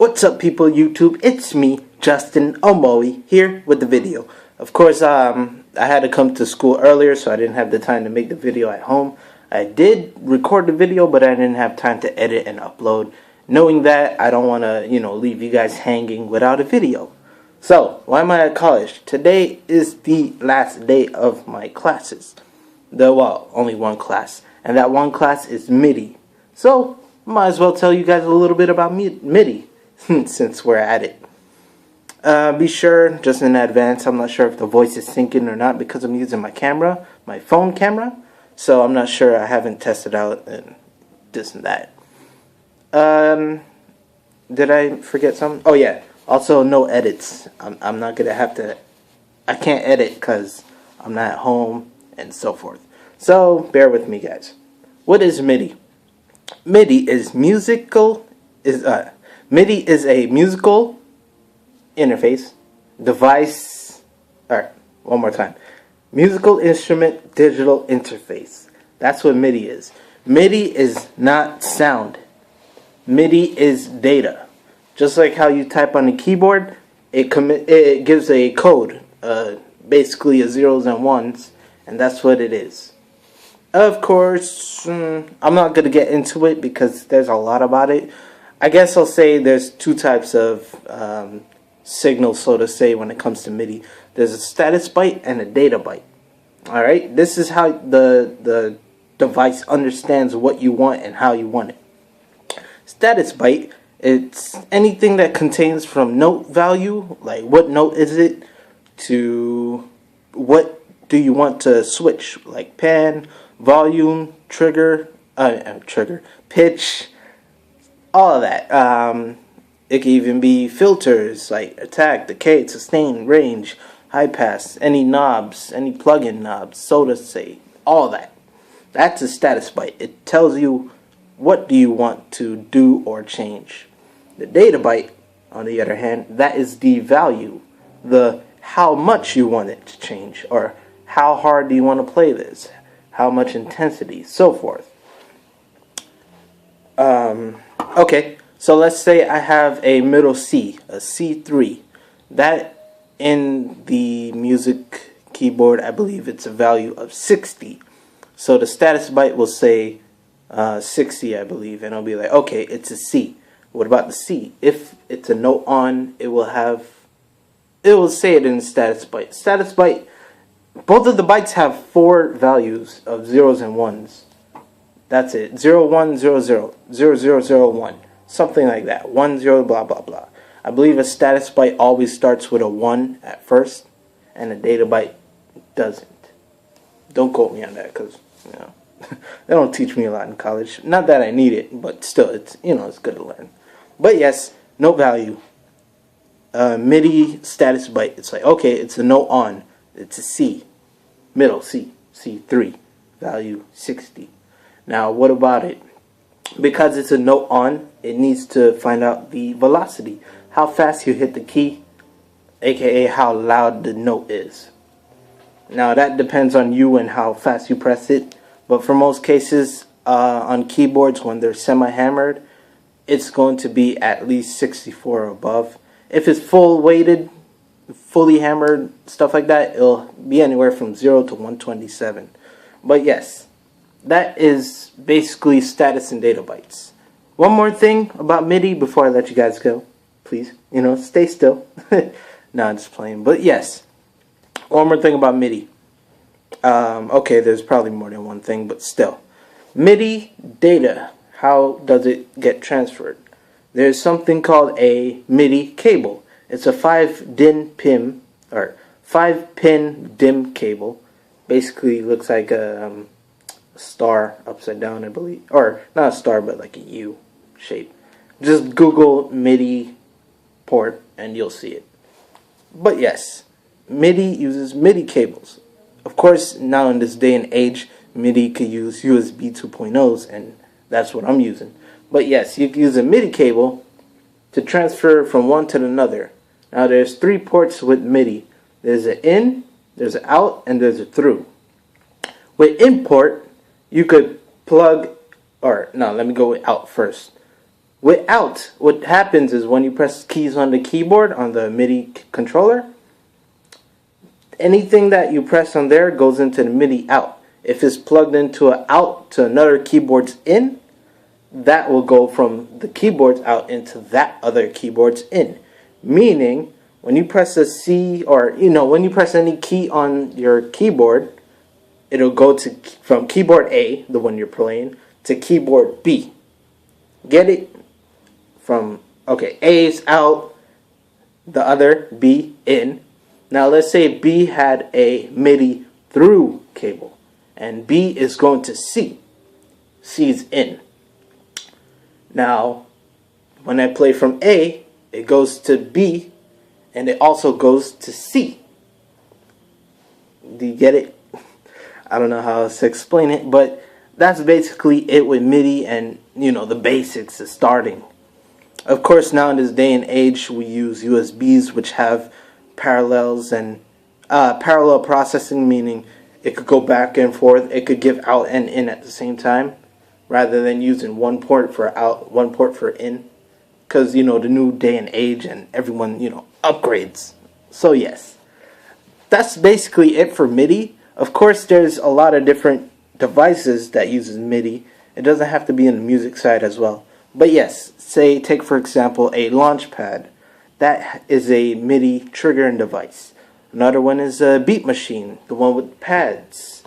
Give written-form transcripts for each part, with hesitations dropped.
What's up, people? YouTube, it's me, Justin Omoi, here with the video. Of course, I had to come to school earlier, so I didn't have the time to make the video at home. I did record the video, but I didn't have time to edit and upload. Knowing that, I don't want to, leave you guys hanging without a video. So, why am I at college? Today is the last day of my classes. Only one class. And that one class is Midi. So, might as well tell you guys a little bit about Midi. Since we're at it. Be sure, just in advance, I'm not sure if the voice is syncing or not because I'm using my phone camera. So I'm not sure, I haven't tested out and this and that. Did I forget something? Oh yeah, also no edits. I'm not going to have to, I can't edit because I'm not at home and so forth. So bear with me, guys. What is Midi? Midi is MIDI is a musical interface device. Alright, one more time. Musical instrument digital interface. That's what MIDI is. MIDI is not sound. MIDI is data. Just like how you type on a keyboard, it gives a code, basically a zeros and ones, and that's what it is. Of course, I'm not going to get into it because there's a lot about it. I guess I'll say there's two types of signals, so to say, when it comes to MIDI. There's a status byte and a data byte. Alright, this is how the device understands what you want and how you want it. Status byte, it's anything that contains from note value, like what note is it, to what do you want to switch, like pan, volume, trigger, pitch, all of that. It can even be filters like attack, decay, sustain, range, high pass, any knobs, any plug-in knobs, so to say, all that. That's a status byte. It tells you what do you want to do or change. The data byte, on the other hand, that is the value, the how much you want it to change, or how hard do you want to play this, how much intensity, so forth. Okay, so let's say I have a middle C, a C3. That in the music keyboard, I believe it's a value of 60. So the status byte will say 60, I believe, and it'll be like, okay, it's a C. What about the C? If it's a note on, it will say it in the status byte. Status byte, both of the bytes have 4 values of zeros and ones. That's it. 0100, 0001, something like that. 10, blah, blah, blah. I believe a status byte always starts with a 1 at first, and a data byte doesn't. Don't quote me on that, because, they don't teach me a lot in college. Not that I need it, but still, it's, it's good to learn. But yes, note value. MIDI status byte. It's like, okay, it's a note on. It's a C. Middle C. C3. Value 60. Now, what about it? Because it's a note on, it needs to find out the velocity. How fast you hit the key, aka how loud the note is. Now, that depends on you and how fast you press it. But for most cases, on keyboards, when they're semi-hammered, it's going to be at least 64 or above. If it's full weighted, fully hammered, stuff like that, it'll be anywhere from 0 to 127. But yes, that is basically status and data bytes. One more thing about MIDI before I let you guys go. Please, stay still. No, I'm just playing. But yes, one more thing about MIDI. Okay, there's probably more than one thing, but still. MIDI data, how does it get transferred? There's something called a MIDI cable. It's a 5-pin DIM cable. Basically looks like a star upside down, I believe, or not a star, but like a U shape. Just Google MIDI port and you'll see it. But yes, MIDI uses MIDI cables. Of course, now in this day and age, MIDI could use USB 2.0s, and that's what I'm using. But yes, you can use a MIDI cable to transfer from one to another. Now there's 3 ports with MIDI. There's an in, there's an out, and there's a through. With in port, you could plug, or no, let me go with out first. Without, what happens is when you press keys on the keyboard, on the MIDI controller, anything that you press on there goes into the MIDI out. If it's plugged into an out to another keyboard's in, that will go from the keyboard's out into that other keyboard's in. Meaning, when you press a C, or when you press any key on your keyboard, it'll go to from keyboard A, the one you're playing, to keyboard B. Get it? Okay, A is out, the other B in. Now let's say B had a MIDI through cable, and B is going to C. C's in. Now, when I play from A, it goes to B, and it also goes to C. Do you get it? I don't know how else to explain it, but that's basically it with MIDI and, the basics of starting. Of course, now in this day and age, we use USBs, which have parallels and parallel processing, meaning it could go back and forth. It could give out and in at the same time, rather than using one port for out, one port for in. Because, the new day and age and everyone, upgrades. So, yes. That's basically it for MIDI. Of course, there's a lot of different devices that uses MIDI. It doesn't have to be in the music side as well. But yes, take for example a launch pad. That is a MIDI triggering device. Another one is a beat machine, the one with pads.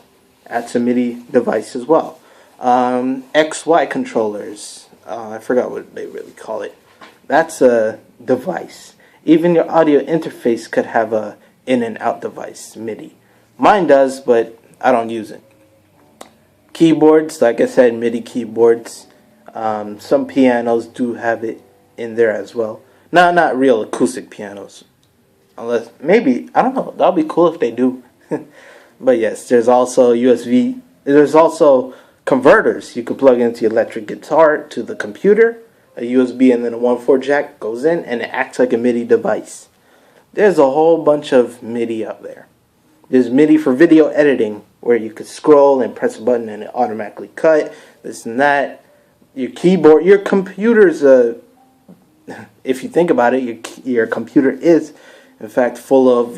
That's a MIDI device as well. XY controllers. I forgot what they really call it. That's a device. Even your audio interface could have a in and out device, MIDI. Mine does, but I don't use it. Keyboards, like I said, MIDI keyboards. Some pianos do have it in there as well. Not real acoustic pianos. Unless, maybe, I don't know. That would be cool if they do. But yes, there's also USB. There's also converters. You can plug into your electric guitar to the computer. A USB and then a 1.4 jack goes in, and it acts like a MIDI device. There's a whole bunch of MIDI out there. There's MIDI for video editing, where you could scroll and press a button and it automatically cut, this and that. Your keyboard, your computer's if you think about it, your computer is in fact full of,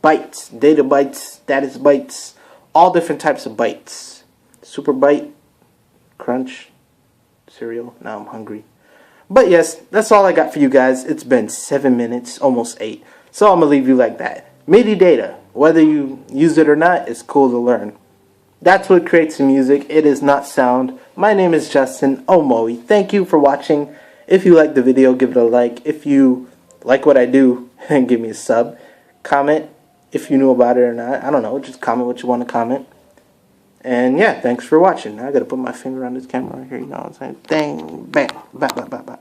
bytes, data bytes, status bytes, all different types of bytes. Super byte, crunch, cereal. Now I'm hungry. But yes, that's all I got for you guys. It's been 7 minutes, almost 8. So I'm gonna leave you like that. MIDI data, whether you use it or not, it's cool to learn. That's what creates the music. It is not sound. My name is Justin Omoi. Thank you for watching. If you liked the video, give it a like. If you like what I do, give me a sub. Comment if you knew about it or not. I don't know. Just comment what you want to comment. And yeah, thanks for watching. Now I gotta put my finger on this camera right here. You know what I'm saying? Dang, bang, bye, bye, bye, bye.